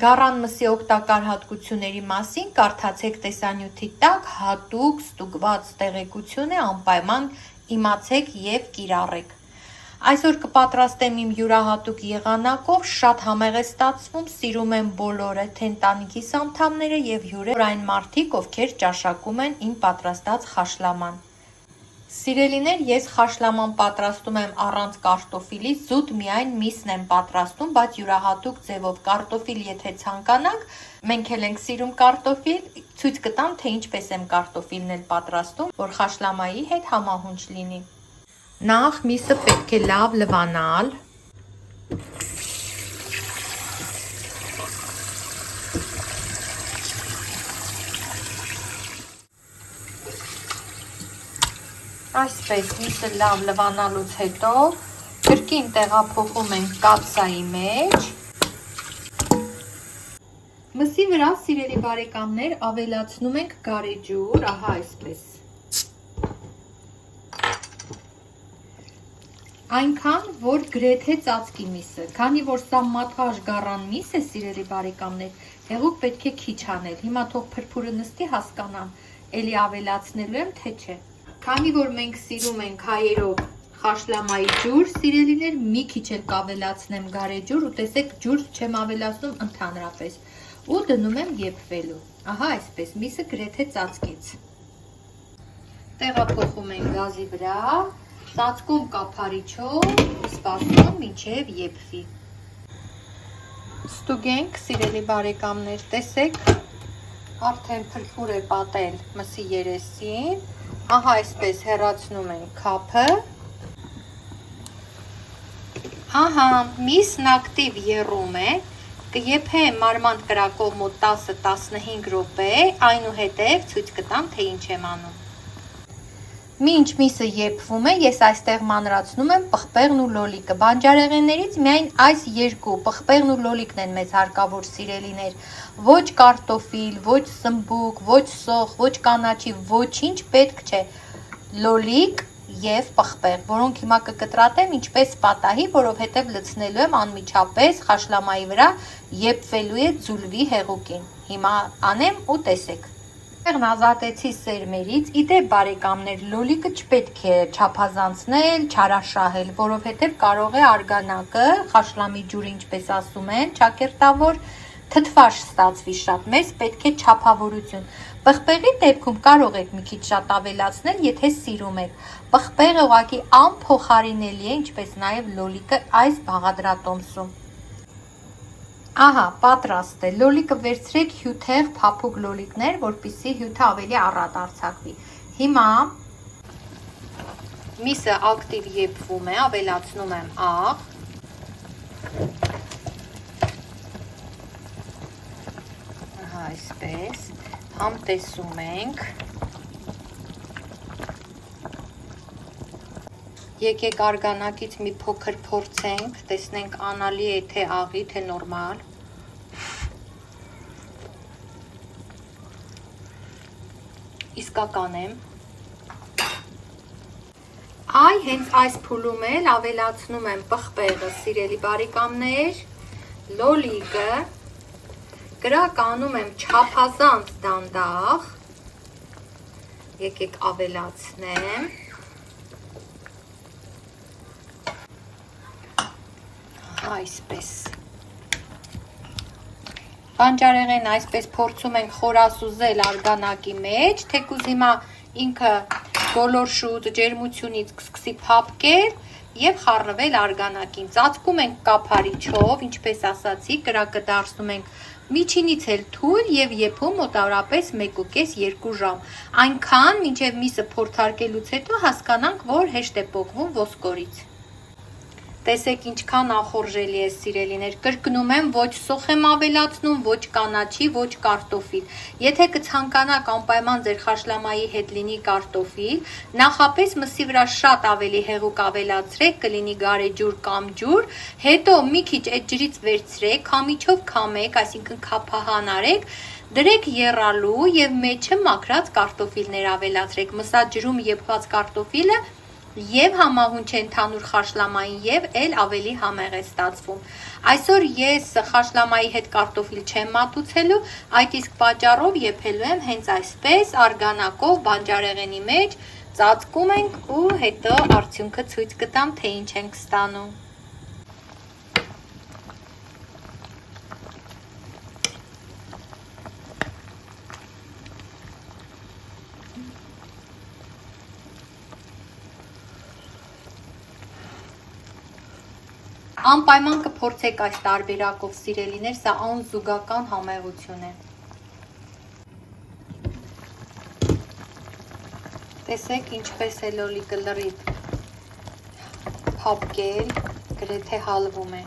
Գառան մսի օգտակար հատկությունների մասին կարդացեք տեսանյութի տակ, հատուկ ստուգված տեղեկություն է, անպայման իմացեք և կիրառեք։ Այսօր կպատրաստեմ իմ յուրահատուկ եղանակով, շատ համեղ է ստացվում, սիրում եմ բոլորը, թե ընտանիքիս անդամները և հյուրեր այն մարդիկ, ովքեր ճաշակում են իմ պատրաստած խաշլաման։ Սիրելիներ, ես խաշլաման պատրաստում եմ առանց կարտոֆիլի, զուտ միայն միսն եմ պատրաստում, բայց յուրահատուկ ձևով կարտոֆիլ եթե ցանկանաք, մենք էլ ենք սիրում կարտոֆիլ, ցույց կտամ, թե ինչպես եմ կարտոֆիլն էլ պատրաստում, որ խաշլամայի հետ համահունչ լինի։ Նախ միսը պետք է լավ լվանալ։ Այսպես միսը լավ լվանալուց հետո կրկին տեղափոխում ենք կաթսայի մեջ։ Մսի վրա, սիրելի բարեկամներ, ավելացնում ենք գարեջուր, ահա այսպես։ Այնքան, որ գրեթե ծածկի միսը, քանի որ սա մատղաշ գառան միս է, սիրելի բարեկամներ, հեղուկ պետք է քիչ անել, հիմա թող փրփուրը նստի հասկանամ, էլի ավելացնելու եմ, թե չէ։ Քանի որ մենք սիրում ենք հայերով խաշլամայի ջուր, սիրելիներ, մի քիչ էլ կավելացնեմ գարեջուր ու տեսեք ջուր չեմ ավելացնում ընդհանրապես ու դնում եմ եփվելու, ահա այսպես, միսը գրեթե ծածկեց։ Տեղափոխում ենք գազի վրա, ծածկում կափարիչով, սպասում մինչև եփվի։ Ստուգենք, սիրելի բարեկամներ, տեսեք, արդեն փրփուր է պատել մսի երեսին, ահա այսպես հեռացնում ենք քափը։ Ահա, միսն ակտիվ եռում է, կեփեմ մարմանդ կրակով մոտ 10-15 րոպե, այնուհետև ցույց կտամ, թե ինչ եմ անում։ Մինչ միսը եփվում է, ես այստեղ մանրացնում եմ պղպեղն ու լոլիկը։ Բանջարեղեններից միայն այս երկու պղպեղն ու լոլիկն են մեզ հարկավոր, սիրելիներ։ Ոչ կարտոֆիլ, ոչ սմբուկ, ոչ սոխ, ոչ կանաչի, ոչինչ պետք չէ։ Լոլիկ և պղպեղ, որոնք հիմա կկտրատեմ ինչպես պատահի, որովհետև լցնելու եմ անմիջապես խաշլամայի վրա, եփվելու է ձուլվի հեղուկին։ Հիմա անեմ ու տեսեք։ Ազատեցի սերմերից, իդեպ բարեկամներ, լոլիկը չպետք է չափազանցնել, չարաշահել, որովհետև կարող է արգանակը, խաշլամի ջուրը, ինչպես ասում են, ճակերտավոր, թթվաշ ստացվի շատ, մեզ պետք է չափավորություն։ Պղպեղի դեպքում կարող եք մի քիչ շատ ավելացնել, եթե սիրում եք։ Պղպեղը ուղղակի անփոխարինելի է, ինչպես նաև լոլիկը այս բաղադրատոմսում։ Ահա, պատրաստ է, լոլիկը վերցրեք հյութեղ փափուկ լոլիկներ, որպեսզի հյութը ավելի առատ արձակվի։ Հիմա միսը ակտիվ եփվում է, ավելացնում եմ աղ։ Ահա այսպես, համտեսում ենք։ Եկեք արգանակից մի փոքր փորձենք, տեսնենք անալի է թե աղի, թե նորմալ։ Իսկական եմ։ Այ հենց այս փուլում էլ ավելացնում եմ պղպեղը, սիրելի բարեկամներ, լոլիկը, կրակ անում եմ չափազանց դանդաղ, եկեք ավելացնեմ։ Այսպես։ Բանջարեղեն այսպես փորձում ենք խորասուզել արգանակի մեջ, թեկուզ հիմա ինքը գոլորշուց, ջերմությունից կսկսի փափկել և խառնվել արգանակին։ Ծածկում ենք կափարիչով, ինչպես ասացի, կրակը դարձնում ենք միջինից էլ թույլ և եփում մոտավորապես 1.5-2 ժամ։ Այնքան, մինչև միսը փորձարկելուց հետո հասկանանք, որ հեշտ է պոկվում ոսկորից։ Տեսեք ինչքան ախորժելի է, սիրելիներ, կրկնում եմ, ոչ սոխ եմ ավելացնում, ոչ կանաչի, ոչ կարտոֆիլ։ Եթե կցանկանաք անպայման ձեր խաշլամայի հետ լինի կարտոֆիլ, նախապես մսի վրա շատ ավելի հեղուկ ավելացրեք, կլինի գարեջուր կամ ջուր, հետո մի քիչ այդ ջրից վերցրեք, քամիչով քամեք, այսինքն քափահան արեք, դրեք եռալու և մեջը մաքրած կարտոֆիլներ ավելացրեք։ Մսաջրում եփված կարտոֆիլը եւ համահուն չէ ընդհանուր խաշլամային եւ էլ ավելի համեղ է ստացվում։ Այսօր ես խաշլամայի հետ կարտոֆիլ չեմ մատուցելու, այդ իսկ պատճառով եփելու եմ հենց այսպես արգանակով բանջարեղենի մեջ, ծածկում ենք ու հետո արդյունքը ցույց կտամ, թե ինչ ենք ստանում։ Անպայման կփորձեք այս տարբերակով, սիրելիներ, սա անզուգական համեղություն է։ Տեսեք ինչպես է լոլիկը լրիվ փափկել, գրեթե հալվում է։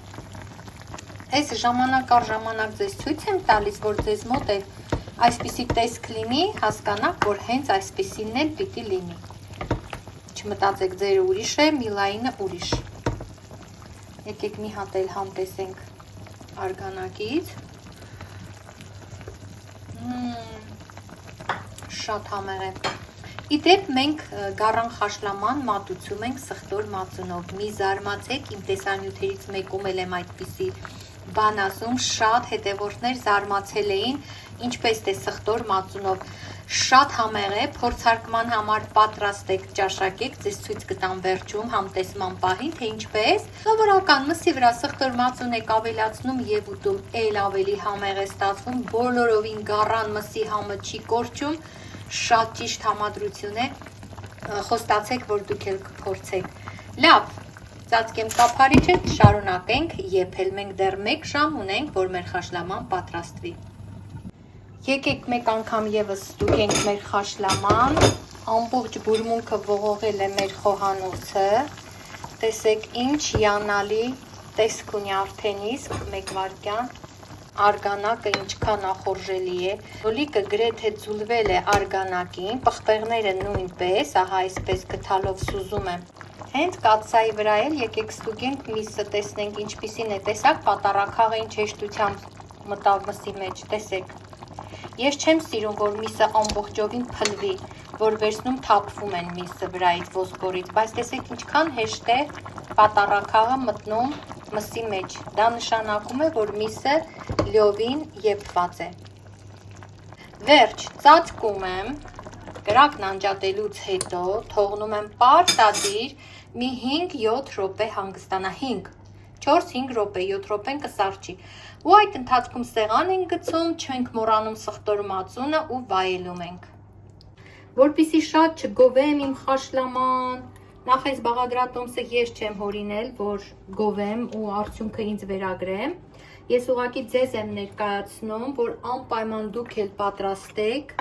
Այս ժամանակ առ ժամանակ ձեզ ցույց եմ տալիս, որ ձեզ մոտ է այսպիսի տեսք լինի, հասկանաք, որ հենց այսպիսինն էլ պիտի լինի։ Չմտածեք, ձերը ուրիշ է, միլայինը ուրիշ։ Եկեք մի հատ էլ համտեսենք արգանակից։ Շատ համեղ է։ Իդեպ մենք գառան խաշլաման մատուցում ենք սխտոր մածունով։ Մի զարմացեք, իմ տեսանյութերից մեկում էլ եմ այդպիսի բան ասում, շատ հետևորդներ զարմացել էին, ինչպես թե սխտոր մածունով։ Շատ համեղ է, փորձարկման համար պատրաստեք, ճաշակեք, ձեզ ցույց կտամ վերջում համտեսման պահին, թե ինչպես։ Սովորական մսի վրա սխտոր մածուն եք ավելացնում եւ ուտում, էլ ավելի համեղ է ստացվում, բոլորովին գառան մսի համը չի կորչում, շատ ճիշտ համադրություն է, խոստացեք, որ դուք էլ կփորձեք։ Լավ, ծածկեմ կափարիչը, շարունակենք եփել, մենք դեռ 1 ժամ ունենք, որ մեր խաշլաման պատրաստվի։ Եկեք մեկ անգամ եւս ստուգենք մեր խաշլաման, ամբողջ բուրմունքը ողողել է մեր խոհանոցը, տեսեք ինչ յանալի տեսք ունի արդեն իսկ, 1 վայրկյան, արգանակը ինչքան ախորժելի է, լոլիկը գրեթե ձուլվել է արգանակին, պղպեղները նույնպես, ահա այսպես գթալով սուզում եմ, հենց կաթսայի վրա էլ եկեք ստուգենք միսը, տեսնենք ինչպիսին է, տեսակ պատառաքաղ ինչ հեշտությամբ մտավ մսի մեջ, տեսեք։ Ես չեմ սիրում, որ միսը ամբողջովին փլվի, որ վերցնում թափվում են միսը վրայից, ոսկորից, բայց տեսեք ինչքան հեշտ է պատառաքաղը մտնում մսի մեջ, դա նշանակում է, որ միսը լյովին եփված է։ Վերջ, ծածկում եմ, կրակն անջատելուց հետո թողնում եմ պարտադիր մի 5-7 րոպե հանգստանա, 4-5 րոպե, 7 րոպեն կսառչի, ու այդ ընթացքում սեղան ենք գցում, չենք մոռանում սխտոր մածունը ու վայելում ենք։ Որպեսզի շատ չգովեմ իմ խաշլաման, նախ այս բաղադրատոմսը ես չեմ հորինել, որ գովեմ ու արդյունքը ինձ վերագրեմ, ես ուղղակի ձեզ եմ ներկայացնում, որ անպայման դուք էլ պատրաստեք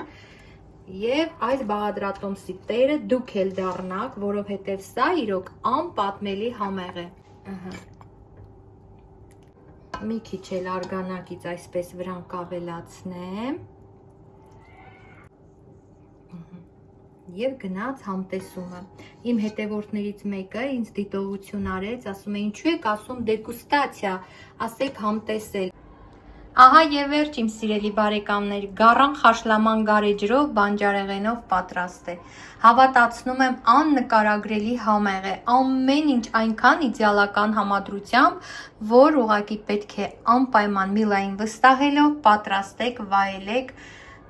եւ այս բաղադրատոմսի տերը դուք էլ դառնաք, որովհետեւ սա իրոք անպատմելի համեղ է։ Մի քիչ էլ արգանակից այսպես վրան կավելացնեմ եւ գնաց համտեսումը։ Իմ հետևորդներից մեկը ինձ դիտողություն արեց, ասում է ինչու եք ասում դեգուստացիա, ասեք համտեսել։ Ահա եւ վերջ իմ սիրելի բարեկամներ, գառան խաշլաման գարեջրով բանջարեղենով պատրաստ է։ Հավատացնում եմ աննկարագրելի համեղ է, ամեն ինչ այնքան իդեալական համադրությամբ, որ ուղղակի պետք է անպայման միլային վստահելով պատրաստեք, վայելեք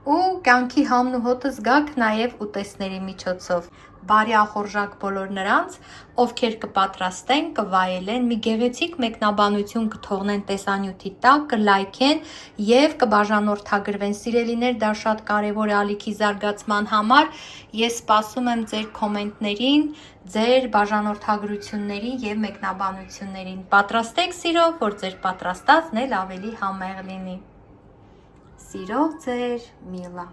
ու կյանքի համն ու հոտը զգաք նաև ուտեստների միջոցով։ Բարի ախորժակ բոլոր նրանց, ովքեր կպատրաստեն, կվայելեն, մի գեղեցիկ մեկնաբանություն կթողնեն տեսանյութի տակ, կլայքեն եւ կբաժանորդագրվեն։ Սիրելիներ, դա շատ կարեւոր է ալիքի զարգացման համար։ Ես սպասում եմ ձեր կոմենտներին, ձեր բաժանորդագրություններին եւ մեկնաբանություններին։ Պատրաստեք սիրով, որ ձեր պատրաստածն էլ ավելի համեղ լինի։ Սիրով ձեր Միլա։